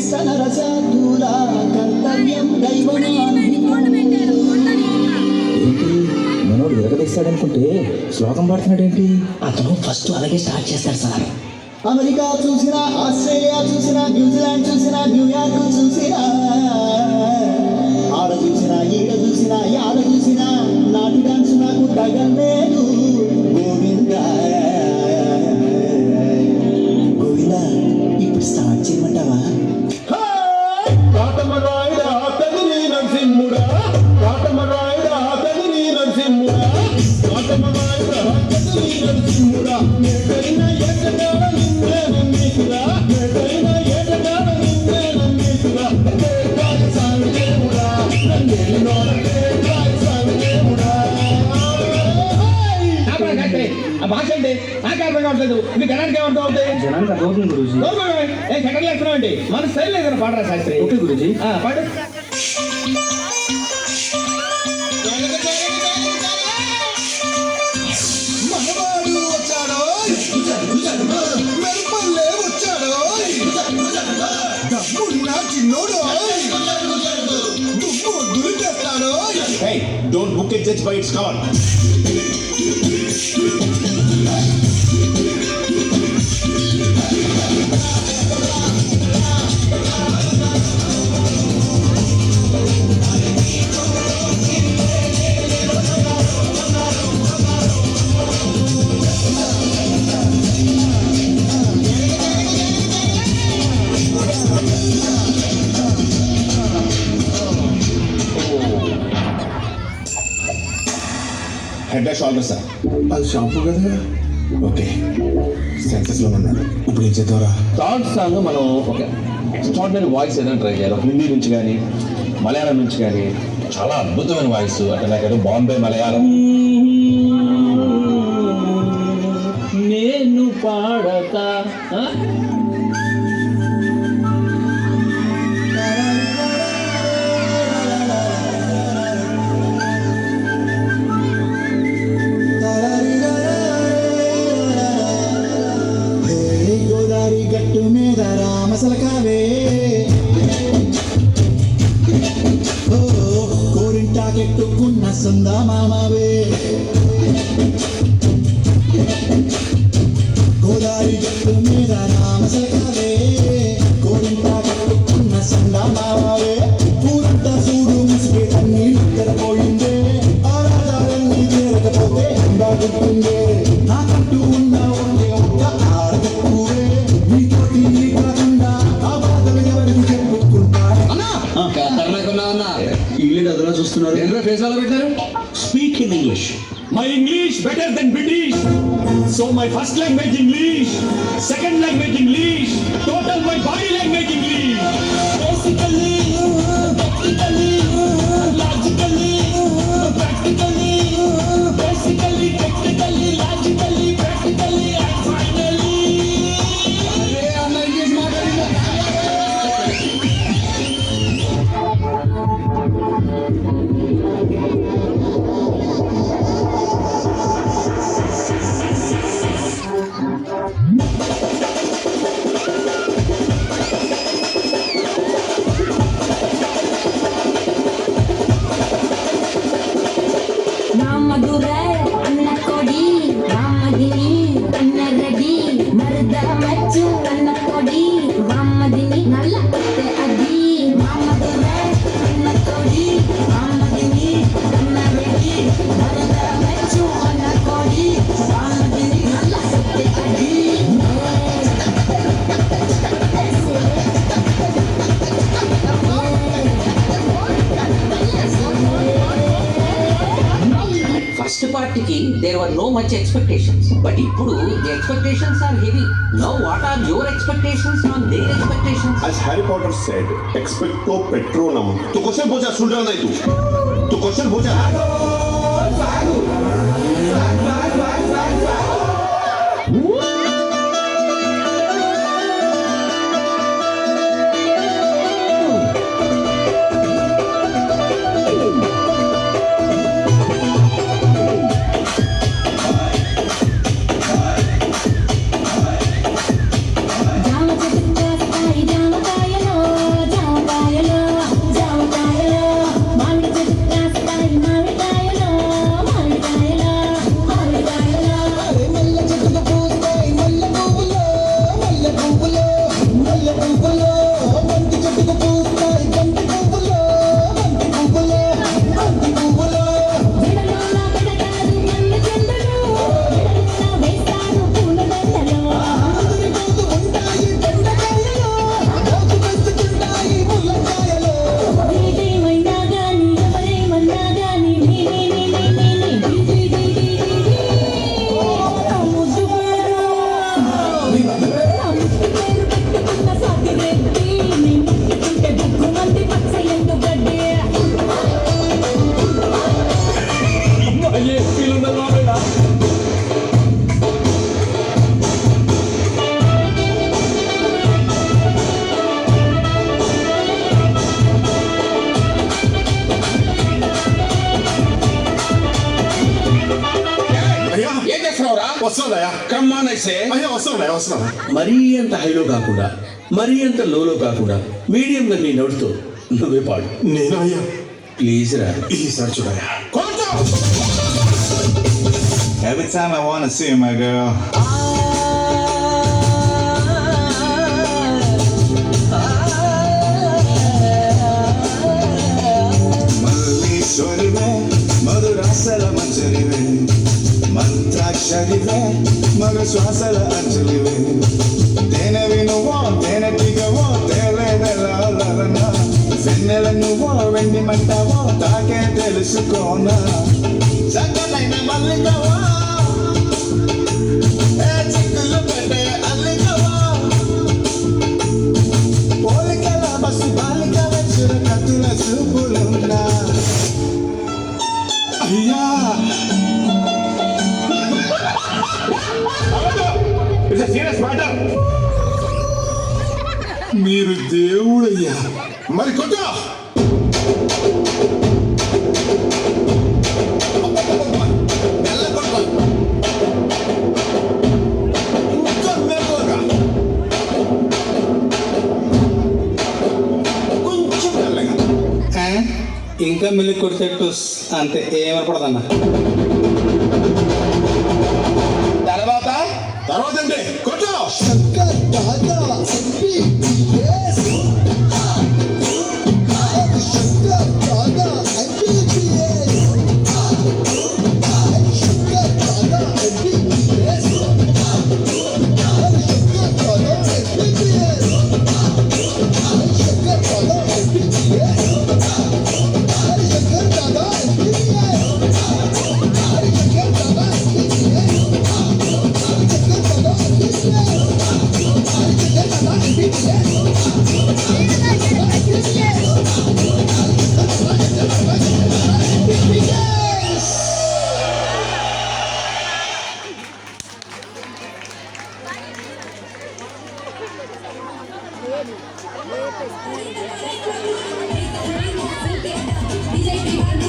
నరసాధులా కర్తవ్యం మనోడు ఎరగదీస్తాడనుకుంటే శ్లోకం పాడుతున్నాడు ఏంటి? అతను ఫస్ట్ అలాగే స్టార్ట్ చేస్తాడు సార్. అమెరికా చూసినా, ఆస్ట్రేలియా చూసినా, న్యూజిలాండ్ చూసినా, న్యూయార్క్ చూసినా, ఆడ చూసినా, ఈడ చూసినా, యాడ చూసినా నాటు డాన్స్ నాకు తగలేదు. గోవిందా గోవిందా, ఇప్పుడు స్టార్ట్ చేయమంటావా? కాటమరాయుడా తగిరి నరసింహుడా, కాటమరాయుడా తగిరి నరసింహుడా, కాటమరాయుడా తగిరి నరసింహుడా, మేటైన ఏటగాడ నిన్నే నమ్మేకురా, మేటైన ఏటగాడ నిన్నే నమ్మేకురా, పేకాయ సాంగేవుడా, నన్నేలినోడ పేకాయ సాంగేవుడా. ఆ భాష అంటే నాకు అర్థం కావట్లేదు. మీకు జనానికి ఏమర్థం అవుతాయి? జనానికి అర్థం అవుతుంది గురూజీ. ఏ సెకండ్ వేస్తున్నావు అండి? మన స్టైల్ ఏదైనా పాడరా శాస్త్రి? ఓకే గురూజీ. పాడు. మనవాడు వచ్చాడో మెరుపల్లే వచ్చాడో, దమ్మున్న చిన్నోడు దుమ్ము దులిపేస్తాడో. Hey, don't book a judge by its cover. Head shoulder sir. అది షాంపూ కదా. ఓకే, సెన్సెస్ లో ఉన్నాడు. ఇప్పుడు ఏం చేద్దాంరా? థర్డ్ సాంగ్ మనం ఒక ఎక్స్ట్రాడినరీ వాయిస్ ఏదైనా ట్రై చేయాలి. హిందీ నుంచి కానీ మలయాళం నుంచి కానీ చాలా అద్భుతమైన వాయిస్. అంటే నాకేదో బాంబే మలయాళం నేను పాడతా. గోదావరి గట్టు మీద రామసలకావే, కోరింటాకెట్టుకున్న సుందా మామవే. గోదావరి గట్టు మీద రామసలకావే, కోరింటాకెట్టుకున్న సుందా మామవే. ఊరంతా చూడు ముసుగే తన్ని ఇద్దరపోయిందే, ఆరాధారన్ని చేరకపోతే బాగుంటుందే. నాకంటూ ఉన్న ఒకే ఒక్క ఆడతక్కువే, నీతోటి నీ కాకుండా ఆ బాధలు ఎవరికి చెప్పుకుంటారు? ఇల్లు అదలా చూస్తున్నారు. Speak in English. My English better than British. So my first language English, second language English, total my body language English. Basically, practically, logically, practically, basically, technically, logically, practically, and finally. Madurai అన్న కొడి వామదిని అన్న రెడ్డి మరుద మచ్చు అన్న కొడి వామదిని నల్ల అది మధురై అన్న కొడి వామదిని అన్న రెడ్డి మరుద మచ్చు అన్న కొడి వామదిని నల్ల అది. ఫస్ట్ పార్టీకి there were no much expectations, but ఇప్పుడు the expectations are heavy. Now what are your expectations on their expectations? As Harry Potter said, expecto patronum. तू क्वेश्चन पूछा, सुन रहा नहीं तू क्वेश्चन पूछा. జామ చెట్టు కాస్తాయి జామకాయలో పువ్వులో మల్లె పువ్వులో బంతి చెట్టుకు పూస్తాయి బంతి పువ్వులో బంతి పువ్వులో బంతి పువ్వులో జడలోన పెడతారు మల్లె చెండులు జడలోన వేస్తారు పూల దండలు అందరిపోతూ ఉంటాయి బెండకాయలు రోజు పెంచుతుంటాయి ముల్లకాయలు ఏదేమైనా గాని ఎవరేమన్నా గాని నీ ముద్దు పేరు పెట్టుకున్న సాటి రెడ్డి నీ ముట్టుకుంటే బుక్కు మంది పచ్చ ఎండు గడ్డి అయ్యే ఫీల్ ఉందా అయ్యా ఏం చేస్తున్నావురా? వస్తున్నాయా కమ్మాన్ అయితే అయ్యా వస్తున్నా మరీ అంత హైలో కాకుండా మరీ అంత లోలో కాకుండా మీడియంగా నీ నోటితో నువ్వే పాడు నేను అయ్యా ప్లీజ్ రా. ఈసారి చూడయా Every time I wanna see my girl. మల్లీశ్వరివే మధురాసల మంజరివే మంత్రాక్షరివే మగ శ్వాసల అంజలివే తేనెవి నువ్వో తేనెటిగవో తేలేదెలన వెన్నెల నువ్వో వెండి మంటావో తాకే తెలుసుకోనా చక్కనైన మల్లికవో ఏ చిక్కులు పెట్టే అల్లికవో పోలికల బస్సు బాలిక వచ్చుర కత్తుల చూపులున్నా అయ్యా ఇట్స్ సీరియస్ మ్యాటర్. మీరు దేవుడయ్యా మరి కొట్టు. ఇంకా మెల్లగా. కొంచెం మెల్లగా. ఇంకా మిల్లి కొడితే టూస్ అంతే ఏమనపడదన్న. తర్వాత తర్వాత ఏంటి కొట్టు. Shankar Dada MBBS Shankar Dada MBBS Shankar Dada MBBS Shankar Dada MBBS Shankar Dada MBBS Shankar Dada DJ